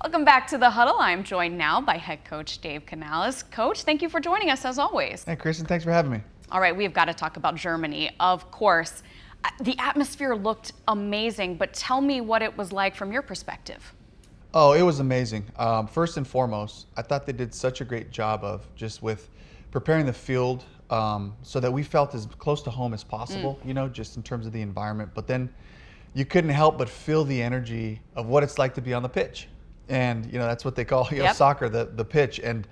Welcome back to The Huddle. I'm joined now by head coach Dave Canales. Coach, thank you for joining us as always. Hey, Kristen, thanks for having me. All right, we've got to talk about Germany, of course. The atmosphere looked amazing, but tell me what it was like from your perspective. Oh, it was amazing. First and foremost, I thought they did such a great job of just with preparing the field so that we felt as close to home as possible, just in terms of the environment. But then you couldn't help but feel the energy of what it's like to be on the pitch. And, that's what they call soccer, the pitch. And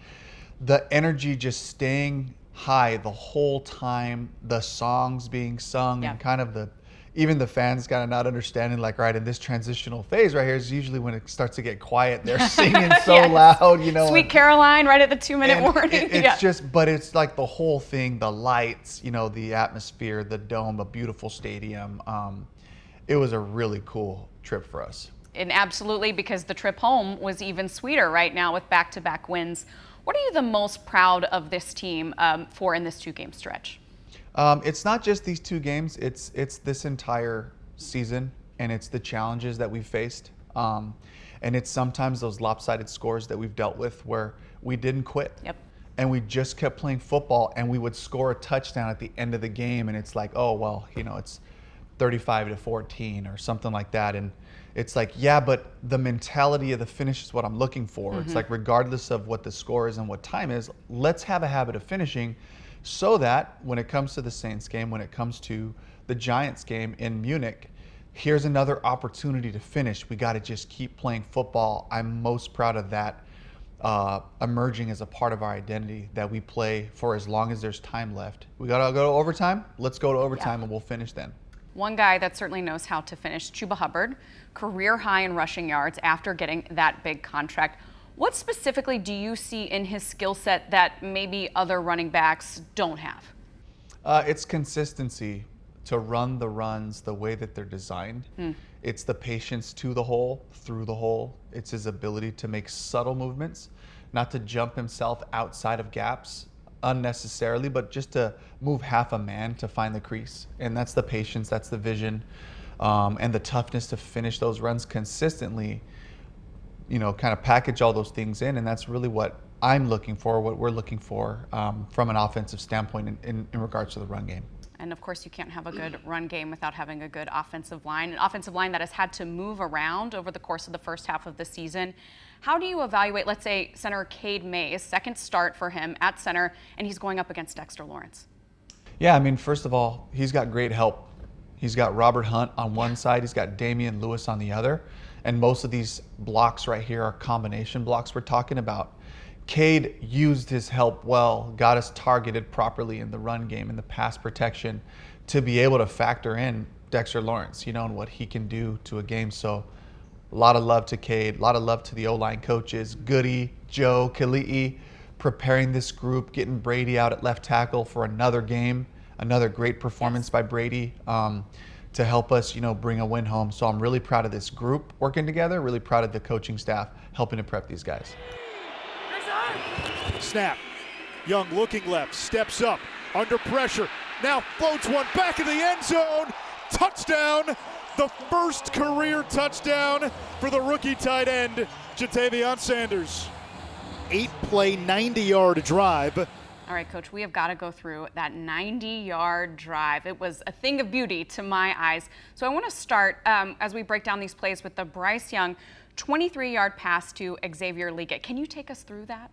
the energy just staying high the whole time, the songs being sung, and kind of even the fans kind of not understanding, like, right, in this transitional phase right here is usually when it starts to get quiet. They're singing so loud, Sweet Caroline right at the 2-minute warning. It's but it's like the whole thing, the lights, the atmosphere, the dome, a beautiful stadium. It was a really cool trip for us. And absolutely, because the trip home was even sweeter right now with back-to-back wins. What are you the most proud of this team for in this 2-game stretch? It's not just these 2 games. It's this entire season, and it's the challenges that we've faced. And it's sometimes those lopsided scores that we've dealt with where we didn't quit. Yep. And we just kept playing football, and we would score a touchdown at the end of the game, and it's like, oh, well, it's 35-14 or something like that. And it's like, yeah, but the mentality of the finish is what I'm looking for. It's like, regardless of what the score is and what time is, let's have a habit of finishing so that when it comes to the Saints game, when it comes to the Giants game in Munich, here's another opportunity to finish. We got to just keep playing football. I'm most proud of that emerging as a part of our identity, that we play for as long as there's time left. We got to go to overtime. Let's go to overtime and we'll finish then. One guy that certainly knows how to finish, Chuba Hubbard, career high in rushing yards after getting that big contract. What specifically do you see in his skill set that maybe other running backs don't have? It's consistency to run the runs the way that they're designed. It's the patience to the hole, through the hole. It's his ability to make subtle movements, not to jump himself outside of gaps unnecessarily, but just to move half a man to find the crease. And that's the patience, that's the vision, and the toughness to finish those runs consistently, kind of package all those things in. And that's really what I'm looking for, what we're looking for from an offensive standpoint in regards to the run game. And of course, you can't have a good run game without having a good offensive line, an offensive line that has had to move around over the course of the first half of the season. How do you evaluate, let's say, center Cade Mays, second start for him at center, and he's going up against Dexter Lawrence? Yeah, first of all, he's got great help. He's got Robert Hunt on one side, he's got Damian Lewis on the other, and most of these blocks right here are combination blocks we're talking about. Cade used his help well, got us targeted properly in the run game and the pass protection to be able to factor in Dexter Lawrence, and what he can do to a game. So a lot of love to Cade, a lot of love to the O-line coaches, Goody, Joe, Kali'i, preparing this group, getting Brady out at left tackle for another game, another great performance by Brady to help us, bring a win home. So I'm really proud of this group working together, really proud of the coaching staff helping to prep these guys. Snap. Young looking left, steps up, under pressure. Now floats one back in the end zone. Touchdown. The first career touchdown for the rookie tight end, Ja'Tavion Sanders. 8-play, 90-yard drive. All right, Coach, we have got to go through that 90-yard drive. It was a thing of beauty to my eyes. So I want to start, as we break down these plays, with the Bryce Young 23-yard pass to Xavier Legette. Can you take us through that?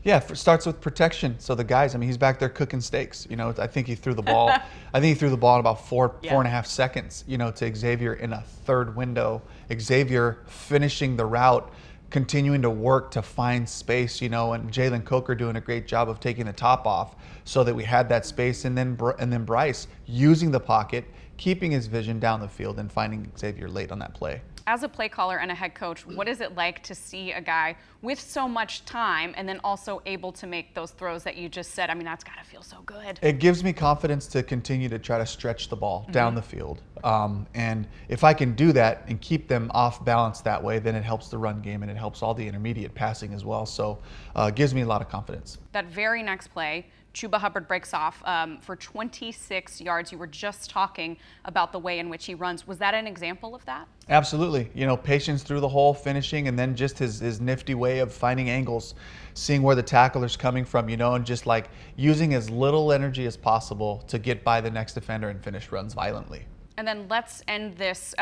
Yeah, it starts with protection. So the guys, he's back there cooking steaks. I think he threw the ball. I think he threw the ball in about four and a half seconds, to Xavier in a third window. Xavier finishing the route, continuing to work to find space, and Jalen Coker doing a great job of taking the top off so that we had that space. And then Bryce using the pocket, keeping his vision down the field and finding Xavier late on that play. As a play caller and a head coach, what is it like to see a guy with so much time and then also able to make those throws that you just said? That's got to feel so good. It gives me confidence to continue to try to stretch the ball down the field. And if I can do that and keep them off balance that way, then it helps the run game and it helps all the intermediate passing as well. So it gives me a lot of confidence. That very next play, Chuba Hubbard breaks off for 26 yards. You were just talking about the way in which he runs. Was that an example of that? Absolutely. Patience through the hole, finishing, and then just his nifty way of finding angles, seeing where the tackler's coming from, and just like using as little energy as possible to get by the next defender and finish runs violently. And then let's end this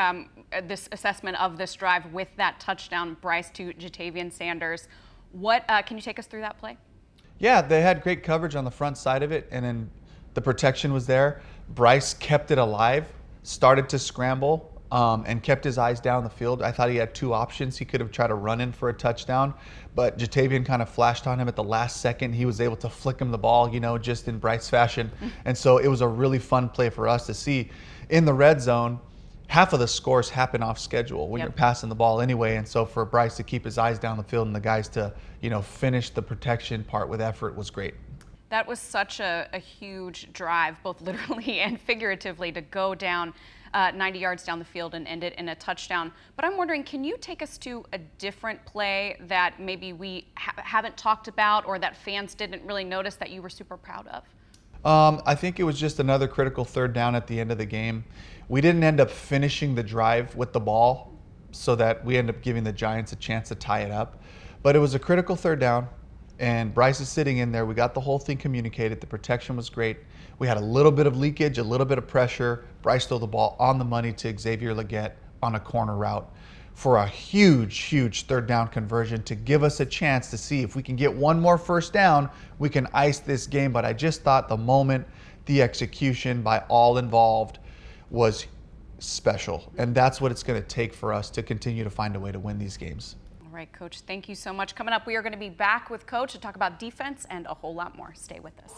this assessment of this drive with that touchdown, Bryce to Jatavian Sanders. What can you take us through that play? Yeah, they had great coverage on the front side of it, and then the protection was there. Bryce kept it alive, started to scramble, and kept his eyes down the field. I thought he had two options. He could have tried to run in for a touchdown, but Jatavian kind of flashed on him at the last second. He was able to flick him the ball, just in Bryce fashion. And so it was a really fun play for us to see. In the red zone, half of the scores happen off schedule when you're passing the ball anyway. And so for Bryce to keep his eyes down the field and the guys to, finish the protection part with effort was great. That was such a huge drive, both literally and figuratively, to go down 90 yards down the field and end it in a touchdown. But I'm wondering, can you take us to a different play that maybe we haven't talked about or that fans didn't really notice that you were super proud of? I think it was just another critical third down at the end of the game. We didn't end up finishing the drive with the ball, so that we ended up giving the Giants a chance to tie it up. But it was a critical third down, and Bryce is sitting in there. We got the whole thing communicated. The protection was great. We had a little bit of leakage, a little bit of pressure. Bryce threw the ball on the money to Xavier Legette on a corner route for a huge third down conversion to give us a chance to see if we can get one more first down, we can ice this game. But I just thought the moment, the execution by all involved was special. And that's what it's going to take for us to continue to find a way to win these games. All right, Coach, thank you so much. Coming up, we are going to be back with Coach to talk about defense and a whole lot more. Stay with us.